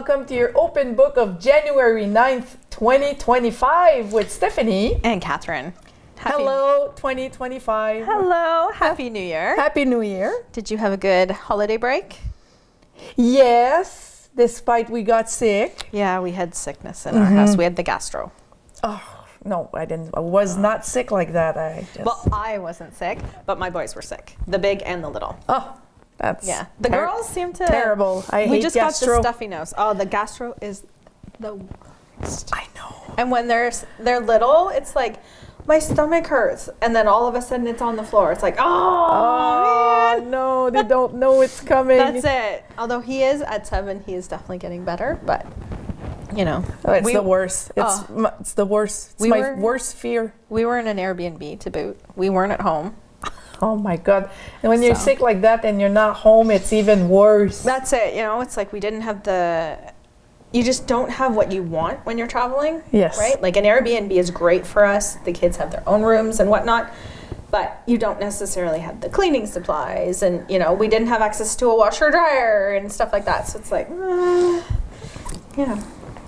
welcome to your open book of January 9th, 2025 with Stephanie. And Catherine. Hello, 2025. Hello. Happy New Year. Happy New Year. Did you have a good holiday break? Yes, despite we got sick. Yeah, we had sickness in our house. We had the gastro. Oh, no, I didn't. I was not sick like that. Well, I wasn't sick, but my boys were sick. The big and the little. Oh, that's The girls seem to... terrible. I we hate just gastro. got the stuffy nose. Oh, the gastro is the worst. I know. And when they're little, it's like, my stomach hurts. And then all of a sudden it's on the floor. It's like, oh man. No, they don't know it's coming. That's it. Although he is at 7, he is definitely getting better, but you know. Oh, it's the worst. It's the worst. It's my worst fear. We were in an Airbnb to boot. We weren't at home. Oh my God. And when you're sick like that and you're not home, it's even worse. That's it. You know, it's like we didn't have you just don't have what you want when you're traveling. Yes. Right? Like an Airbnb is great for us. The kids have their own rooms and whatnot. But you don't necessarily have the cleaning supplies. And, you know, we didn't have access to a washer dryer and stuff like that. So it's like,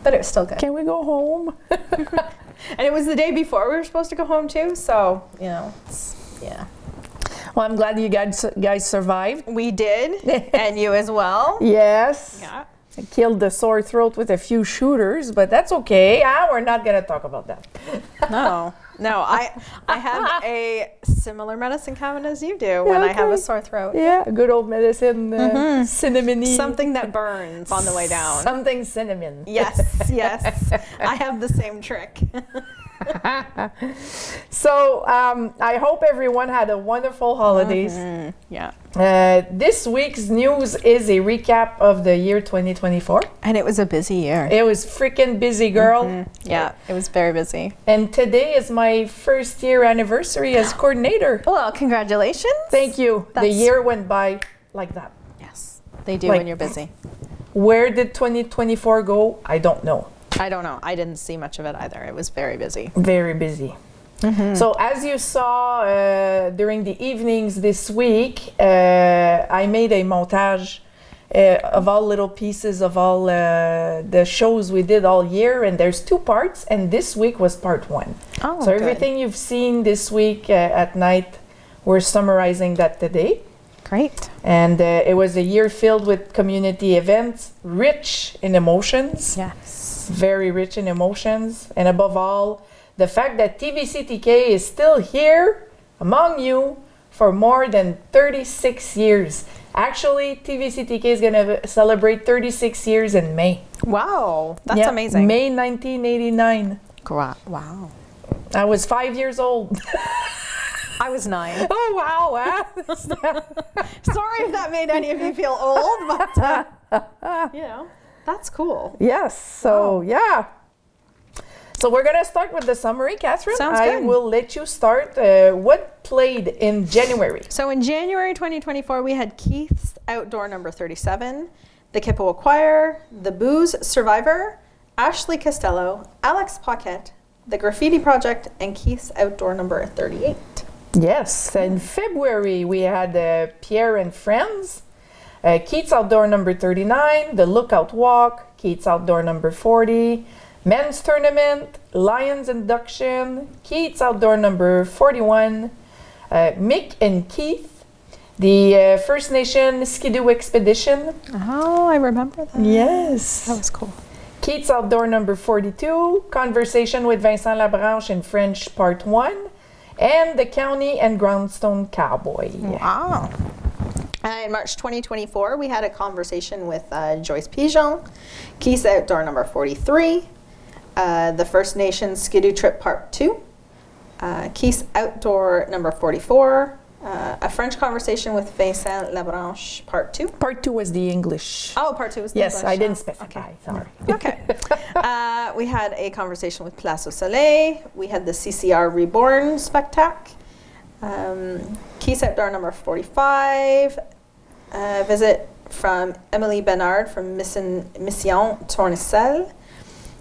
but it was still good. Can we go home? And it was the day before we were supposed to go home too. So, you know, Well, I'm glad you guys survived. We did. And you as well. Yes. Yeah. I killed the sore throat with a few shooters, but that's okay. We're not going to talk about that. No, I have a similar medicine cabinet as you do when I have a sore throat. Yeah, good old medicine, cinnamon-y. Something that burns on the way down. Something cinnamon. Yes. I have the same trick. So I hope everyone had a wonderful holidays. Yeah. This week's news is a recap of the year 2024. And it was a busy year. It was freaking busy, girl. Yeah, it was very busy. And today is my first year anniversary as coordinator. Well, congratulations. Thank you. The year went by like that. Yes, they do when you're busy. Where did 2024 go? I don't know. I don't know. I didn't see much of it either. It was very busy. Very busy. So as you saw during the evenings this week, I made a montage of all little pieces of all the shows we did all year, and there's 2 parts, and this week was part 1. Oh, so everything you've seen this week at night, we're summarizing that today. Great. And it was a year filled with community events, rich in emotions. Yes. Very rich in emotions, and above all, the fact that TVCTK is still here among you for more than 36 years. Actually, TVCTK is going to celebrate 36 years in May. Wow, that's amazing. May 1989. Wow. I was 5 years old. I was 9. Oh, wow. Sorry if that made any of you feel old, but, you know. That's cool. Yes. So, yeah. So we're going to start with the summary, Catherine. Sounds good. I will let you start. What played in January? So in January 2024, we had Keith's Outdoor number 37, the Kippawa Choir, the Booze Survivor, Ashley Costello, Alex Paquette, the Graffiti Project, and Keith's Outdoor number 38. Yes. In February, we had Pierre and Friends. Keats Outdoor number 39, the Lookout Walk, Keats Outdoor number 40, Men's Tournament, Lions Induction, Keats Outdoor number 41, Mick and Keith, the First Nation Skidoo Expedition. Oh, I remember that. Yes. That was cool. Keats Outdoor number 42, Conversation with Vincent Labranche in French Part 1, and the County and Groundstone Cowboy. Wow. In March 2024, we had a conversation with Joyce Pigeon, Keith's Outdoor number 43, the First Nations Skidoo Trip Part 2, Keith's Outdoor number 44, a French conversation with Vincent Labranche Part 2. Part 2 was the English. Oh, Part 2 was the English. Yes, I didn't specify. Okay. Sorry. Okay. We had a conversation with Place au Soleil. We had the CCR Reborn Spectacle. Keith's Outdoor number 45. Visit from Emily Bernard from Mission Tournesol.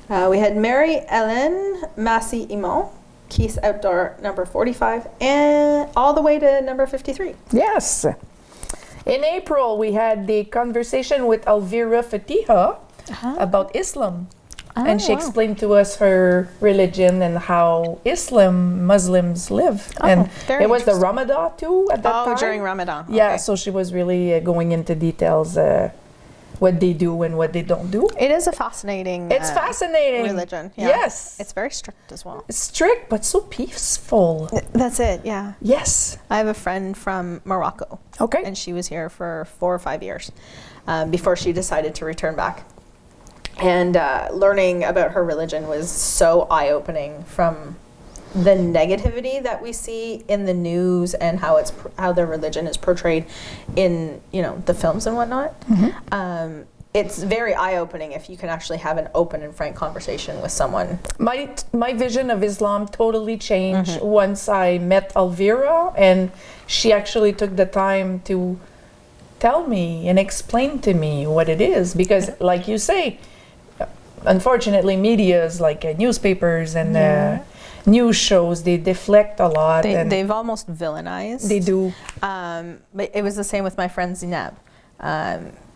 We had Mary Ellen Massey Imon, Keith's Outdoor number 45, and all the way to number 53. Yes. In April, we had the conversation with Elvira Fatiha about Islam. And she wow. explained to us her religion and how Muslims live. And very it was the interesting. Ramadan too at that time. Oh, during Ramadan. Yeah, Okay. so she was really going into details, what they do and what they don't do. It is a fascinating. It's fascinating. Religion. Yeah. Yes. It's very strict as well. Strict, but so peaceful. That's it. Yeah. Yes. I have a friend from Morocco. Okay. And she was here for 4 or 5 years before she decided to return back. And learning about her religion was so eye-opening, from the negativity that we see in the news and how their religion is portrayed in the films and whatnot. Mm-hmm. It's very eye-opening if you can actually have an open and frank conversation with someone. My vision of Islam totally changed once I met Elvira, and she actually took the time to tell me and explain to me what it is, because like you say, unfortunately, media is like newspapers and news shows. They deflect a lot. They've almost villainized. They do. But it was the same with my friend Zineb.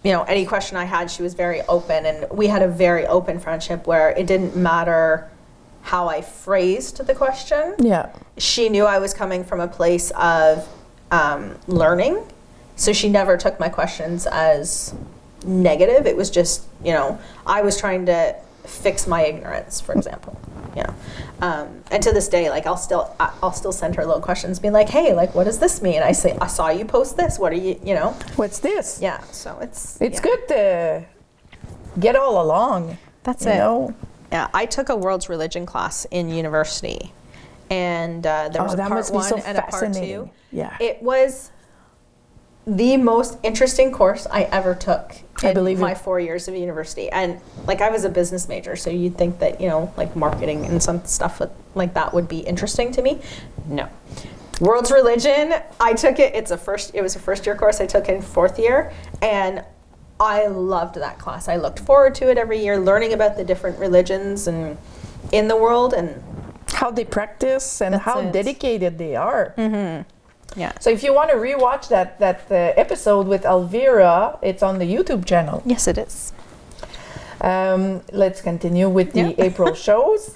Any question I had, she was very open, and we had a very open friendship where it didn't matter how I phrased the question. Yeah. She knew I was coming from a place of learning, so she never took my questions as negative. It was just, I was trying to fix my ignorance, for example. And to this day, like I'll still send her little questions, being like, hey, like what does this mean? I say, I saw you post this. What are you, What's this? Yeah. So it's good to get all along. That's you it. know? Yeah. I took a world's religion class in university, and there was a that part must be 1 so and a part 2. fascinating. Yeah. It was the most interesting course I ever took in my 4 years of university. And like I was a business major, so you'd think that, like marketing and some stuff like that would be interesting to me. No. World's religion, I took it. It was a first year course I took in 4th year, and I loved that class. I looked forward to it every year, learning about the different religions and in the world and how they practice and how dedicated they are. Mm-hmm. Yeah. So if you want to rewatch that episode with Elvira, it's on the YouTube channel. Yes, it is. Let's continue with the April shows.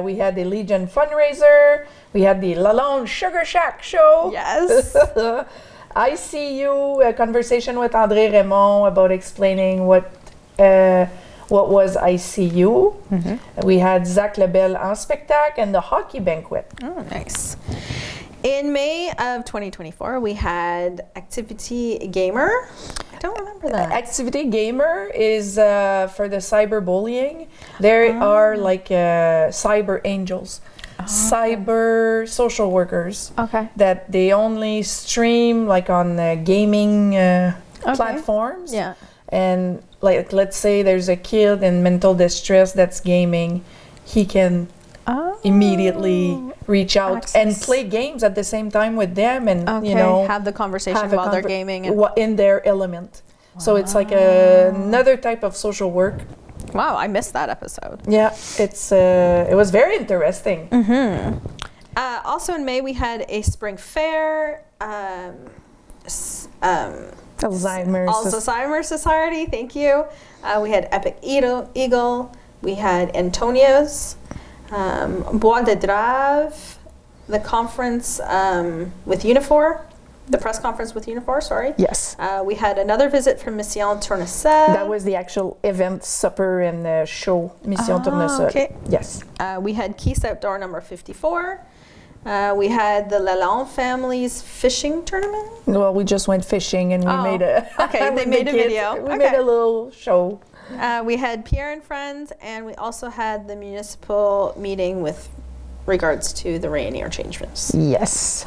We had the Legion fundraiser. We had the Lalonde Sugar Shack show. Yes. ICU, a conversation with André Raymond about explaining what was ICU. Mm-hmm. We had Zach Lebel en spectacle and the hockey banquet. Oh, nice. In May of 2024, we had Activity Gamer. I don't remember that. Activity Gamer is for the cyberbullying. There are like cyber angels, cyber social workers. Okay. That they only stream like on gaming platforms. Yeah. And like let's say there's a kid in mental distress that's gaming, he can immediately reach out and play games at the same time with them, and have the conversation while they're gaming and in their element. Wow. So it's like another type of social work. Wow, I missed that episode. Yeah, it was very interesting. Mm-hmm. Also in May we had a spring fair. Alzheimer's Society. Thank you. We had Epic Eagle. We had Antonia's. Bois de Drave, the conference with Unifor, the press conference with Unifor, sorry. Yes. We had another visit from Mission Tournesol. That was the actual event, supper and show, Mission Tournesol. Okay. Yes. We had Keys Outdoor number 54. We had the Lalonde family's fishing tournament. Well, we just went fishing and we made a... Okay, they made a video. We made a little show. We had Pierre and Friends, and we also had the municipal meeting with regards to the Rainier changements. Yes.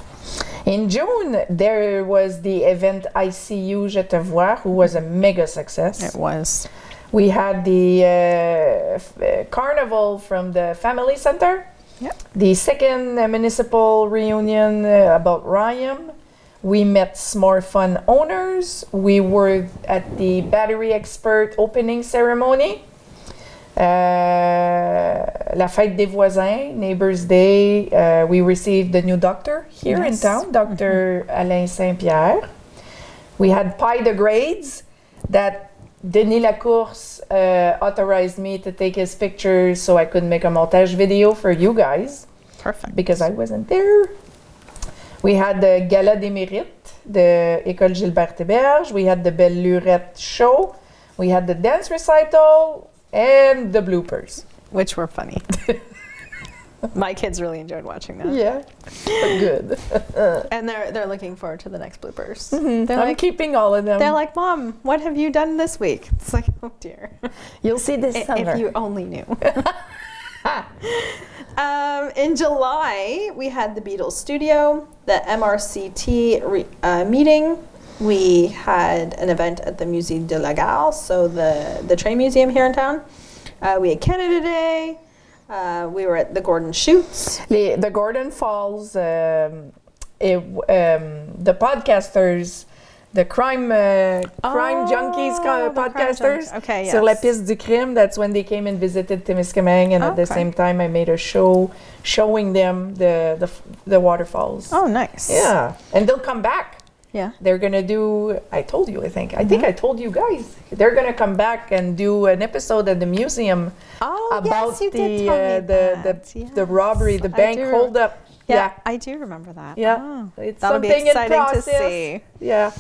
In June, there was the event ICU Je te vois, who was a mega success. It was. We had the carnival from the Family Center. Yep. The second municipal reunion about Ryan. We met Smart Fun owners. We were at the Battery Expert opening ceremony. La Fête des Voisins, Neighbors Day. We received the new doctor here in town, Dr. Alain Saint-Pierre. We had Pie de Grades that Denis Lacourse authorized me to take his pictures so I could make a montage video for you guys. Perfect. Because I wasn't there. We had the Gala des Mérites, the École Gilbert Héberge. We had the Belle Lurette show. We had the dance recital and the bloopers. Which were funny. My kids really enjoyed watching that. Yeah, good. And they're looking forward to the next bloopers. I'm keeping all of them. They're like, Mom, what have you done this week? It's like, oh dear. You'll see this summer. If you only knew. In July, we had the Beatles studio, the MRCT meeting. We had an event at the Musée de la Gare, so the train museum here in town. We had Canada Day. We were at the Gordon Shoots. The Gordon Falls, the podcasters, the crime junkies podcasters. Okay, yes. Sur la piste du crime, that's when they came and visited Témiscamingue, and at the same time I made a show showing them the waterfalls. Oh, nice. Yeah, and they'll come back. Yeah. They're gonna do, I told you, I think I told you guys, they're gonna come back and do an episode at the museum about the robbery, the bank holdup. Yeah, I do remember that. Yeah, oh, it's that'll be something exciting in to process. see. Yeah.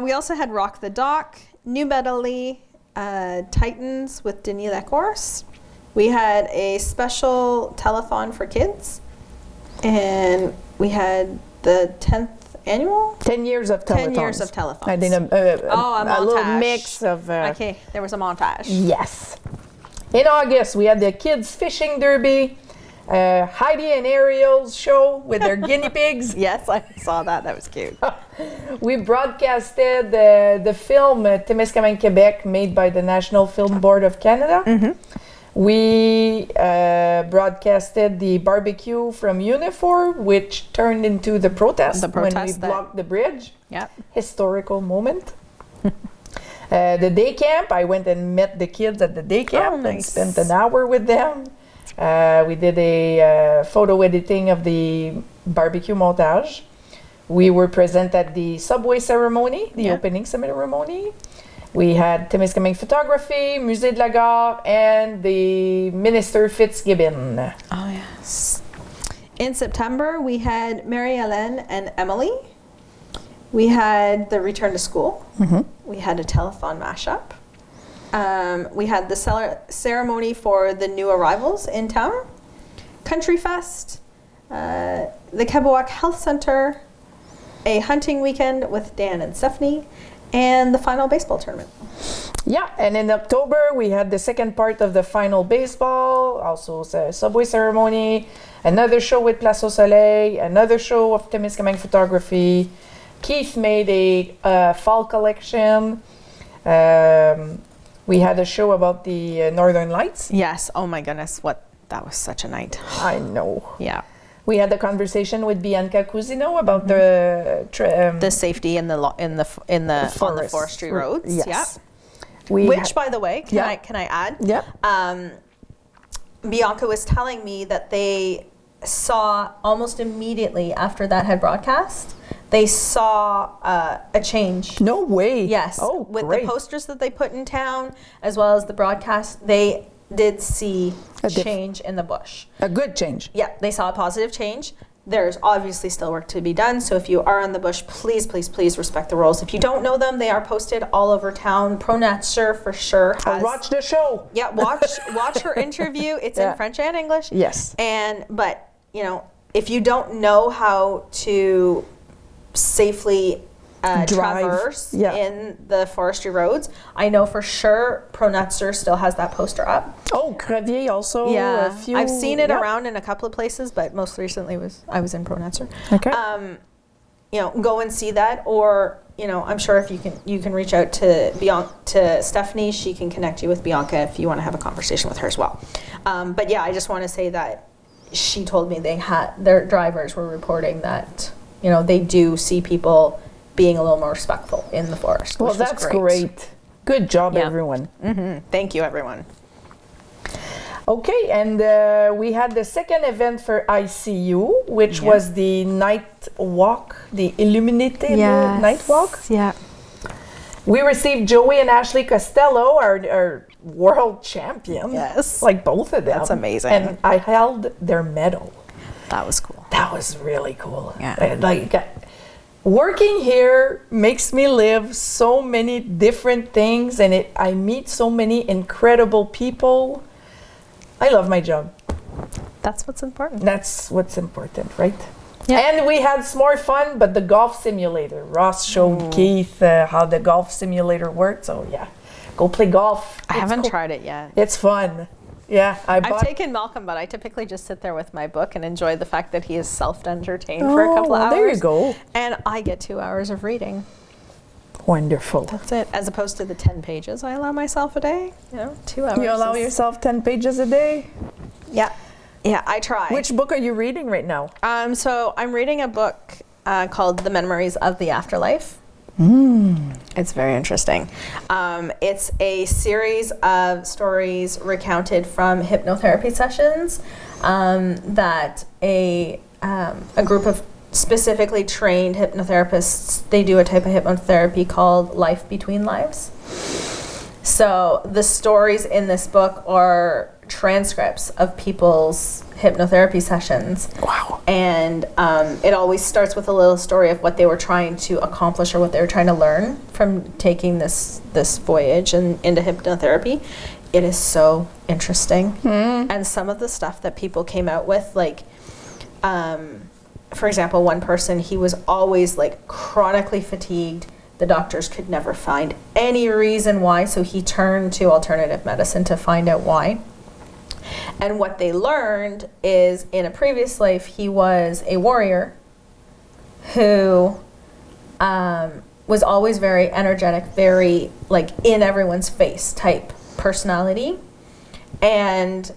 We also had Rock the Dock, New Medley, Titans with Denis Lacourse. We had a special telethon for kids, and we had the 10th annual? 10 years of telethons. 10 years of telethons. I did a little mix of... okay, there was a montage. Yes. In August, we had the kids fishing derby, Heidi and Ariel's show with their guinea pigs. Yes, I saw that. That was cute. We broadcasted the film Témiscamingue, Québec, made by the National Film Board of Canada. Mm-hmm. We broadcasted the barbecue from Unifor, which turned into the protest when we blocked the bridge. Yep. Historical moment. The day camp, I went and met the kids at the day camp and spent an hour with them. We did a photo editing of the barbecue montage. We were present at the subway ceremony, the opening ceremony. We had Témiscamingue photography, Musée de la Gare, and the Minister Fitzgibbon. Oh, yes. In September, we had Mary-Hélène and Emily. We had the return to school. Mm-hmm. We had a telethon mashup. We had the ceremony for the new arrivals in town. Country Fest, the Kebawak Health Center, a hunting weekend with Dan and Stephanie, and the final baseball tournament. Yeah, and in October, we had the second part of the final baseball, also a subway ceremony, another show with Place au Soleil, another show of Témiscamingue photography. Keith made a fall collection. We had a show about the Northern Lights. Yes, oh my goodness, that was such a night. I know. Yeah. We had a conversation with Bianca Cousino about the safety on the forestry roads. Yes. Yeah. Which, by the way, can I add? Yeah. Bianca was telling me that they saw almost immediately after that had broadcast, they saw a change. No way. Yes. Oh, with great. the posters that they put in town, as well as the broadcast, they did see a change in the bush. A good change. Yeah, they saw a positive change. There's obviously still work to be done, so if you are in the bush, please, please, please respect the rules. If you don't know them, they are posted all over town. ProNature for sure has... watch the show. Yeah, watch her interview. It's in French and English. Yes. But, if you don't know how to safely traverse in the forestry roads, I know for sure ProNature still has that poster up. Oh, Crevier also. Yeah, I've seen it around in a couple of places, but most recently I was in ProNature. Okay. Go and see that, or I'm sure if you can reach out to Stephanie, she can connect you with Bianca if you want to have a conversation with her as well. But yeah, I just want to say that she told me their drivers were reporting that they do see people being a little more respectful in the forest. Well, that's great. Good job, everyone. Mm-hmm. Thank you, everyone. Okay, and we had the second event for ICU, which was the night walk, the illuminated night walk. Yeah. We received Joey and Ashley Costello, our world champion. Yes. Like both of them. That's amazing. And I held their medal. That was cool. That was really cool. Yeah. Like, working here makes me live so many different things, and I meet so many incredible people. I love my job. That's what's important. That's what's important, right? Yeah. And we had some more fun, but the golf simulator. Ross showed Keith how the golf simulator worked. So yeah, go play golf. I haven't tried it yet. It's fun. Yeah, I've taken Malcolm, but I typically just sit there with my book and enjoy the fact that he is self-entertained for a couple of hours. There you go. And I get 2 hours of reading. Wonderful. That's it. As opposed to the 10 pages I allow myself a day. 2 hours. You allow yourself 10 pages a day? Yeah. Yeah, I try. Which book are you reading right now? So I'm reading a book called The Memories of the Afterlife. It's very interesting. It's a series of stories recounted from hypnotherapy sessions that a group of specifically trained hypnotherapists, they do a type of hypnotherapy called Life Between Lives. So the stories in this book are transcripts of people's hypnotherapy sessions. Wow. And it always starts with a little story of what they were trying to accomplish or what they were trying to learn from taking this voyage into hypnotherapy. It is so interesting. And some of the stuff that people came out with, like, for example, one person, he was always like chronically fatigued. The doctors could never find any reason why, so he turned to alternative medicine to find out why. And what they learned is in a previous life, he was a warrior who was always very energetic, very like in everyone's face type personality. And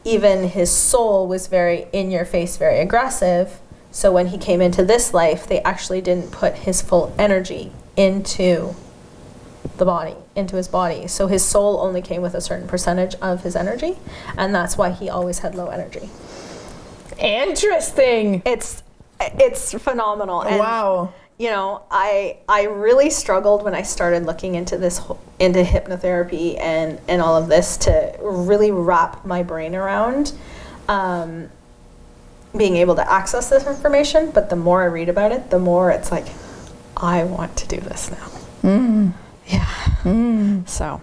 even his soul was very in your face, very aggressive. So when he came into this life, they actually didn't put his full energy into the body, into his body. So his soul only came with a certain percentage of his energy, and that's why he always had low energy. Interesting. It's phenomenal. And, wow. You know, I really struggled when I started looking into into hypnotherapy and all of this to really wrap my brain around being able to access this information. But the more I read about it, the more it's like, I want to do this now. Yeah. So,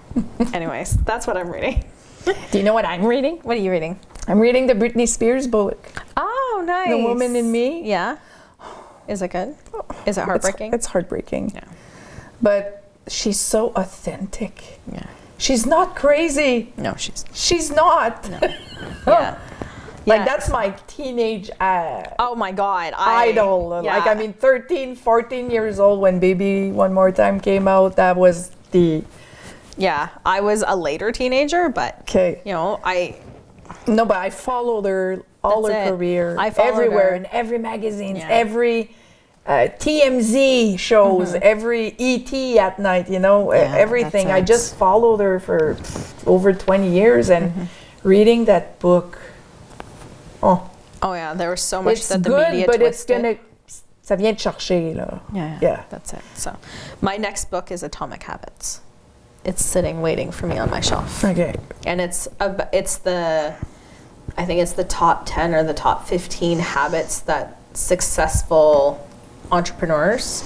anyways, that's what I'm reading. Do you know what I'm reading? What are you reading? I'm reading the Britney Spears book. Oh, nice. The Woman in Me. Yeah. Is it good? Is it heartbreaking? It's heartbreaking. Yeah. But she's so authentic. Yeah. She's not crazy. No, She's not. No. Yeah. Like, that's my teenage oh my God. idol. Yeah. Like, I mean, 13, 14 years old when Baby One More Time came out, that was the... Yeah, I was a later teenager, but, Okay. you know, No, but I followed her all her career. I followed everywhere, her. in every magazine, Yeah. every TMZ shows, every ET at night, you know, everything. I that's it. just followed her for over 20 years, and reading that book, oh yeah, there was so much it's that the good, media but twisted. it's ça vient te chercher, là. Yeah, that's it. So, my next book is Atomic Habits. It's sitting waiting for me on my shelf. Okay. And I think it's the top 10 or the top 15 habits that successful entrepreneurs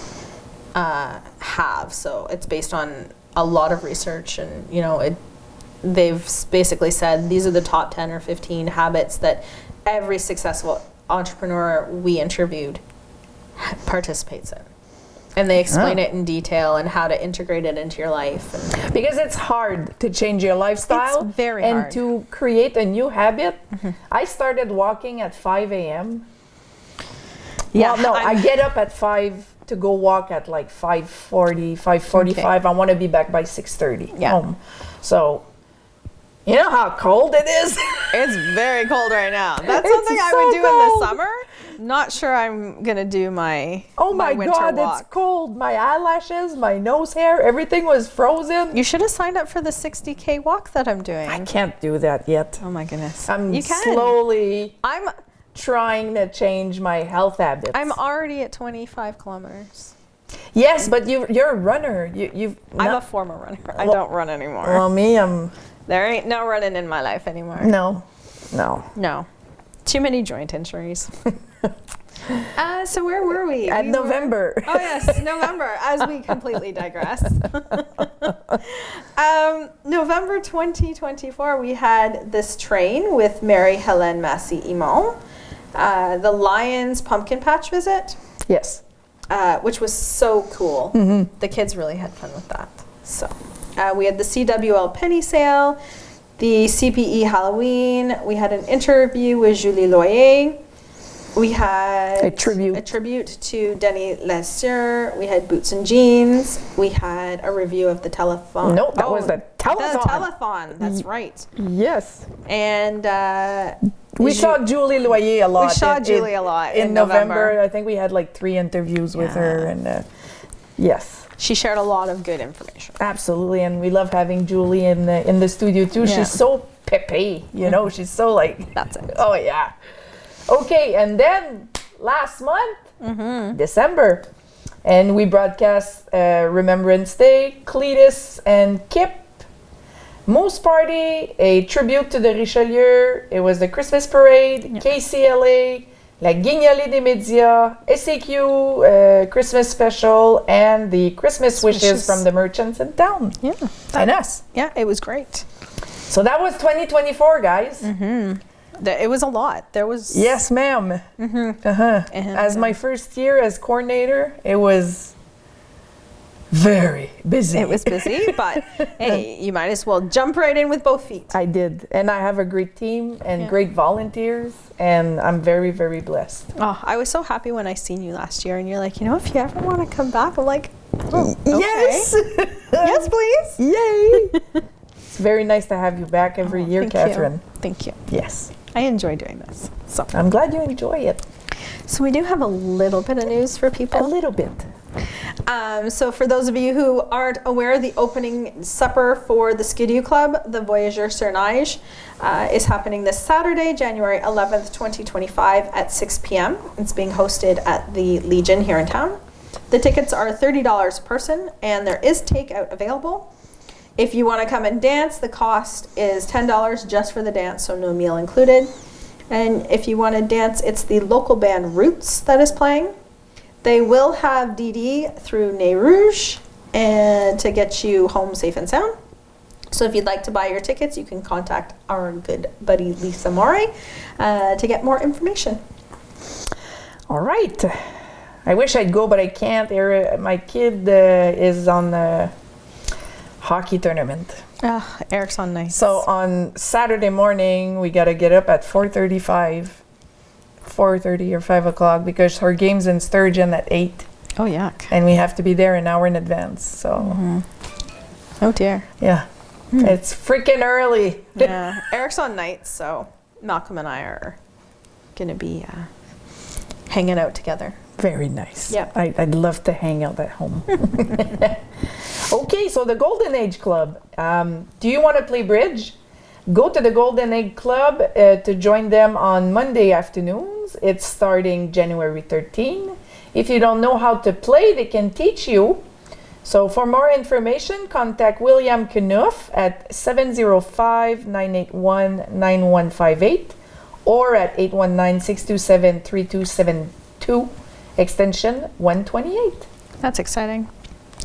have. So it's based on a lot of research, and you know, they've basically said these are the top 10 or 15 habits that every successful entrepreneur we interviewed participates in. And they explain it in detail and how to integrate it into your life. Because it's hard to change your lifestyle. It's very and hard. to create a new habit. I started walking at 5 a.m. Yeah, Well, no, I get up at 5 to go walk at like 5:40, 5:45. Okay. I want to be back by 6:30 Yeah. home. So, you know how cold it is? It's very cold right now. That's It's something I so would do in cold. the summer. Not sure I'm gonna do my Oh my winter God, walk. it's cold. My eyelashes, my nose hair, everything was frozen. You should have signed up for the 60K walk that I'm doing. I can't do that yet. Oh my goodness. I'm You can. slowly I'm trying to change my health habits. already at 25 kilometers. Yes, but you're a runner. I'm a former runner. I don't run anymore. Well, me, I'm... There ain't no running in my life anymore. No. Too many joint injuries. So where were we? At November. Oh yes, November, as we completely digress. November 2024, we had this train with Marie-Hélène Massy-Imon, the Lions Pumpkin Patch visit. Yes. Which was so cool. Mm-hmm. The kids really had fun with that. So we had the CWL Penny Sale, the CPE Halloween. We had an interview with Julie Loyer. We had a tribute to Denny Lessieur. We had Boots and Jeans. We had a review of the telethon. No, that was the telethon. The telethon, that's right. Yes. And we saw Julie Loyer a lot. We saw Julie a lot in November. I think we had like 3 interviews with her, and yes. She shared a lot of good information. Absolutely, and we love having Julie in the studio too. Yeah. She's so peppy, you know. She's so like. That's it. Oh yeah. Okay, and then last month, December, and we broadcast Remembrance Day, Cletus and Kip, Moose Party, a tribute to the Richelieu. It was the Christmas Parade, KCLA, La Guignolée des Médias, SAQ, Christmas Special, and the Christmas wishes from the merchants in town. Yeah. And us. Yeah, it was great. So that was 2024, guys. It was a lot. There was... Yes, ma'am. As my first year as coordinator, it was very busy. It was busy, but hey, you might as well jump right in with both feet. I did. And I have a great team and great volunteers, and I'm very, very blessed. Oh, I was so happy when I seen you last year, and you're like, you know, if you ever want to come back, I'm like, oh, okay. Yes! Yes, please! Yay! It's very nice to have you back every year, Catherine. Thank you. Yes. I enjoy doing this. So I'm glad you enjoy it. So we do have a little bit of news for people. A little bit. So for those of you who aren't aware, the opening supper for the Skidoo Club, the Voyageurs sur Neige, is happening this Saturday, January 11th, 2025 at 6 p.m. It's being hosted at the Legion here in town. The tickets are $30 a person, and there is takeout available. If you want to come and dance, the cost is $10 just for the dance, so no meal included. And if you want to dance, it's the local band Roots that is playing. They will have DD through Neige and to get you home safe and sound. So if you'd like to buy your tickets, you can contact our good buddy Lisa Morey to get more information. All right. I wish I'd go, but I can't. My kid is on the hockey tournament. Eric's on nights. So on Saturday morning, we got to get up at 4:30 or 5 o'clock because her game's in Sturgeon at 8. Oh, yuck. And we have to be there an hour in advance. So. Oh, dear. Yeah. It's freaking early. Yeah. Eric's on nights, so Malcolm and I are going to be hanging out together. Very nice. Yeah. I'd love to hang out at home. Okay, so the Golden Age Club. Do you want to play bridge? Go to the Golden Age Club to join them on Monday afternoons. It's starting January 13. If you don't know how to play, they can teach you. So for more information, contact William Knuff at 705-981-9158 or at 819-627-3272, extension 128. That's exciting.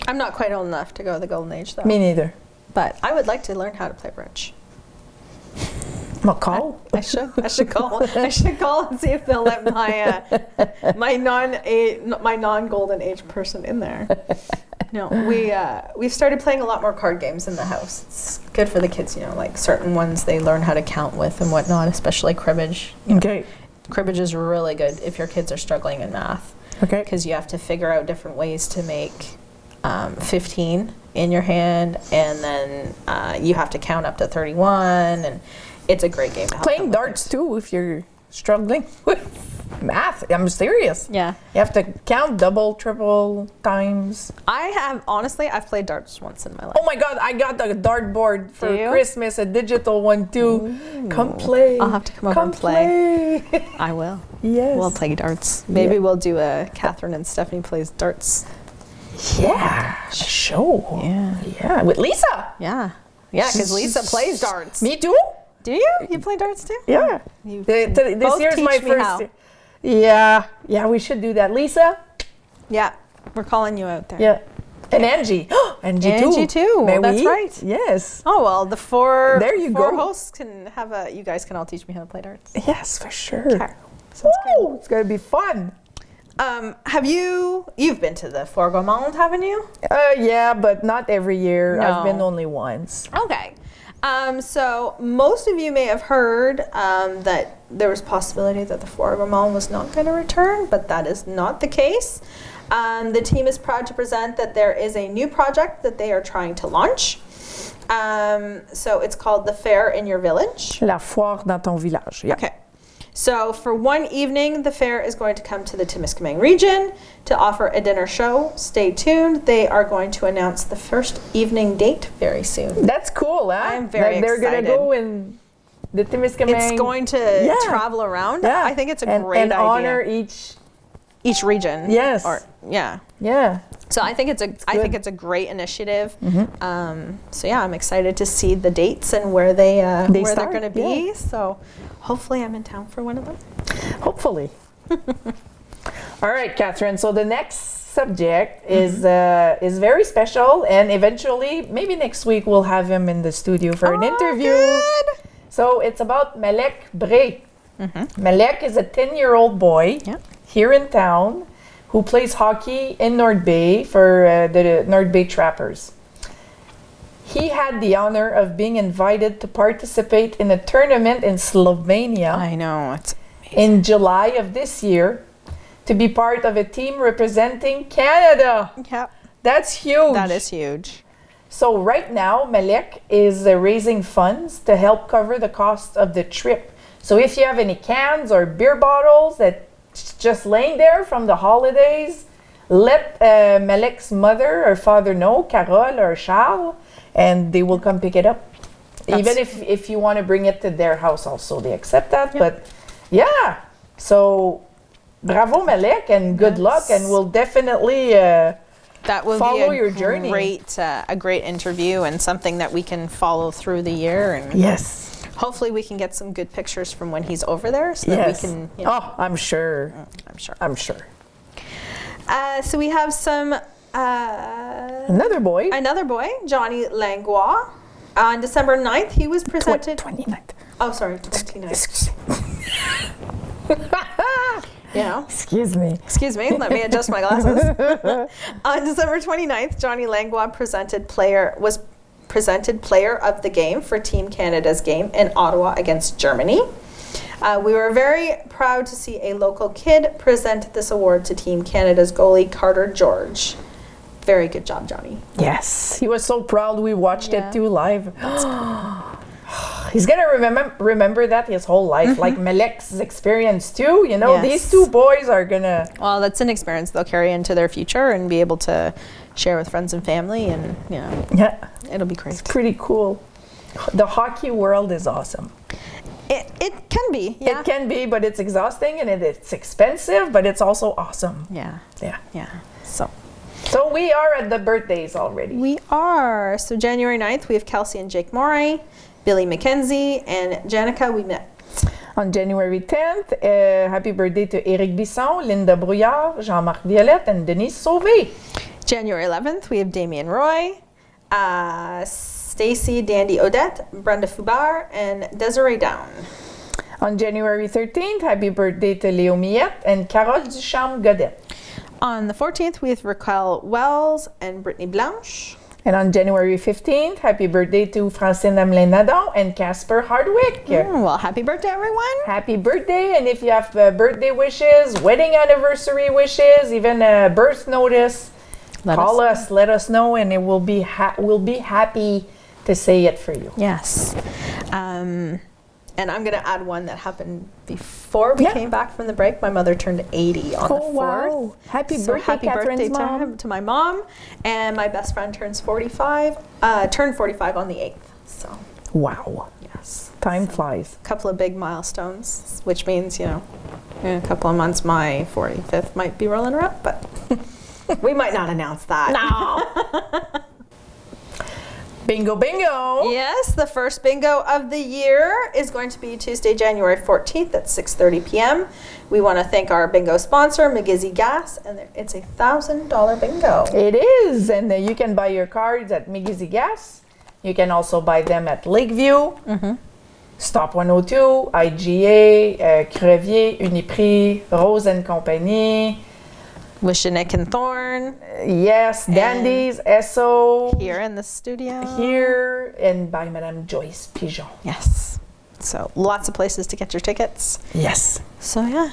I'm not quite old enough to go to the Golden Age, though. Me neither. But I would like to learn how to play bridge. Well, call. I should call. I should call and see if they'll let my non-Golden Age person in there. No, we've started playing a lot more card games in the house. It's good for the kids, you know, like certain ones they learn how to count with and whatnot, especially cribbage. Okay. Cribbage is really good if your kids are struggling in math. Okay. Because you have to figure out different ways to make 15 in your hand, and then you have to count up to 31, and it's a great game to help Playing darts too if you're struggling with math. I'm serious. Yeah. You have to count double, triple times. I've played darts once in my life. Oh my God, I got the dart board for Christmas, a digital one too. Ooh. Come play. I'll have to come over and play. I will. Yes. We'll play darts. Maybe we'll do a Catherine and Stephanie plays darts. Yeah, a show. Yeah, with Lisa. Yeah, because Lisa plays darts. Me too. Do you? You play darts too? Yeah. This both year's my teach me first. how. Yeah, we should do that. Lisa? Yeah, we're calling you out there. Yeah. And Angie. Angie too. Angie too. Mais That's oui. right. Yes. Oh, well, the four hosts can have you guys can all teach me how to play darts. Yes, for sure. Okay. Sounds good. It's going to be fun. You've been to the Foire Gourmande, haven't you? Yeah, but not every year. No. I've been only once. Okay. So most of you may have heard that there was possibility that the Foire Gourmande was not going to return, but that is not the case. The team is proud to present that there is a new project that they are trying to launch. So it's called the Fair in Your Village. La foire dans ton village. Yeah. Okay. So for one evening, the fair is going to come to the Timiskaming region to offer a dinner show. Stay tuned. They are going to announce the first evening date very soon. That's cool, huh? I'm very They're excited. going to go in the Timiskaming. It's going to travel around. Yeah. I think it's a great idea. And honor each region. Yes. Yeah. So I think it's a great initiative. Mm-hmm. So yeah, I'm excited to see the dates and where they're going to be. Yeah. So hopefully I'm in town for one of them. Hopefully. All right, Catherine. So the next subject is very special, and eventually, maybe next week, we'll have him in the studio for an interview. Good. So it's about Malek Bray. Mm-hmm. Malek is a 10-year-old boy here in town who plays hockey in North Bay for the North Bay Trappers. He had the honor of being invited to participate in a tournament in Slovenia. I know, it's amazing. In July of this year to be part of a team representing Canada. Yep. That's huge. That is huge. So right now, Malek is raising funds to help cover the cost of the trip. So if you have any cans or beer bottles that's just laying there from the holidays, let Malek's mother or father know, Carole or Charles, and they will come pick it up. Even if you want to bring it to their house also, they accept that. Yep. But yeah, so bravo Malek and good luck, and we'll definitely that will follow be your journey. A great interview and something that we can follow through the year. And yes, hopefully we can get some good pictures from when he's over there, so that we can. You know, I'm sure. I'm sure. So we have some. Another boy, Johnny Langlois. On December 9th, he was presented. 29th. Oh, sorry, 29th. Excuse me. Let me adjust my glasses. On December 29th, Johnny Langlois was presented player of the game for Team Canada's game in Ottawa against Germany. We were very proud to see a local kid present this award to Team Canada's goalie, Carter George. Very good job, Johnny. Yes, he was so proud. We watched it too live. He's gonna remember that his whole life, like Malek's experience too. You know, these two boys are gonna. Well, that's an experience they'll carry into their future and be able to share with friends and family, and it'll be great. It's pretty cool. The hockey world is awesome. It can be. Yeah. It can be, but it's exhausting and it's expensive, but it's also awesome. Yeah. So we are at the birthdays already. We are. So January 9th, we have Kelsey and Jake Morey, Billy McKenzie, and Janica we met. On January 10th, happy birthday to Éric Bisson, Linda Brouillard, Jean-Marc Violette, and Denise Sauvé. January 11th, we have Damien Roy, Stacy Dandy Odette, Brenda Fubard, and Desiree Down. On January 13th, happy birthday to Léo Millette and Carole Ducharme-Godet. On the 14th, we have Raquel Wells and Brittany Blanche. And on January 15th, happy birthday to Francine Amelin-Nadon and Casper Hardwick. Well, happy birthday, everyone. Happy birthday. And if you have birthday wishes, wedding anniversary wishes, even a birth notice, call us, let us know, and it will be we'll be happy to say it for you. Yes. And I'm going to add one that happened before we came back from the break. My mother turned 80 on the 4th. Wow. Happy birthday to my mom. And my best friend turned 45 on the 8th. So. Wow. Yes. Time flies. A couple of big milestones, which means, in a couple of months, my 45th might be rolling around, but We might not announce that. No. Bingo, bingo. Yes, the first bingo of the year is going to be Tuesday, January 14th at 6:30 p.m. We want to thank our bingo sponsor, McGizzy Gas, and it's a $1,000 bingo. It is, and you can buy your cards at McGizzy Gas. You can also buy them at Lakeview, Stop 102, IGA, Crevier, Uniprix, Rose and Compagnie. Wishinick and Thorn. Yes, Dandies, Esso. Here in the studio. Here, and by Madame Joyce Pigeon. Yes. So lots of places to get your tickets. Yes. So yeah,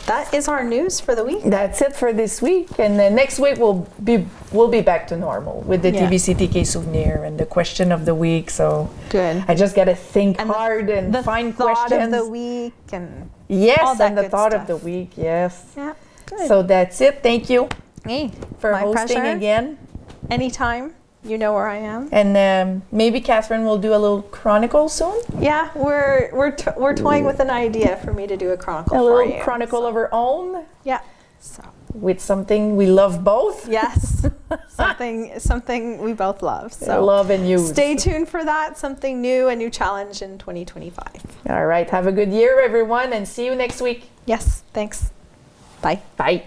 that is our news for the week. That's it for this week, and then next week we'll be back to normal with the TBCTK souvenir and the question of the week. So good. I just gotta think hard and find questions. The thought of the week and yes, all that and the good thought stuff. of the week. Yes. Yeah. Good. So that's it. Thank you Hey, for my hosting pleasure. again. Anytime, you know where I am. And maybe Catherine will do a little chronicle soon. Yeah, we're toying with an idea for me to do a chronicle A for little you. chronicle of her own Yeah. So with something we love both. yes, something we both love. So Love and use. stay tuned for that. Something new, a new challenge in 2025. All right. Have a good year, everyone, and see you next week. Yes. Thanks. Bye. Bye.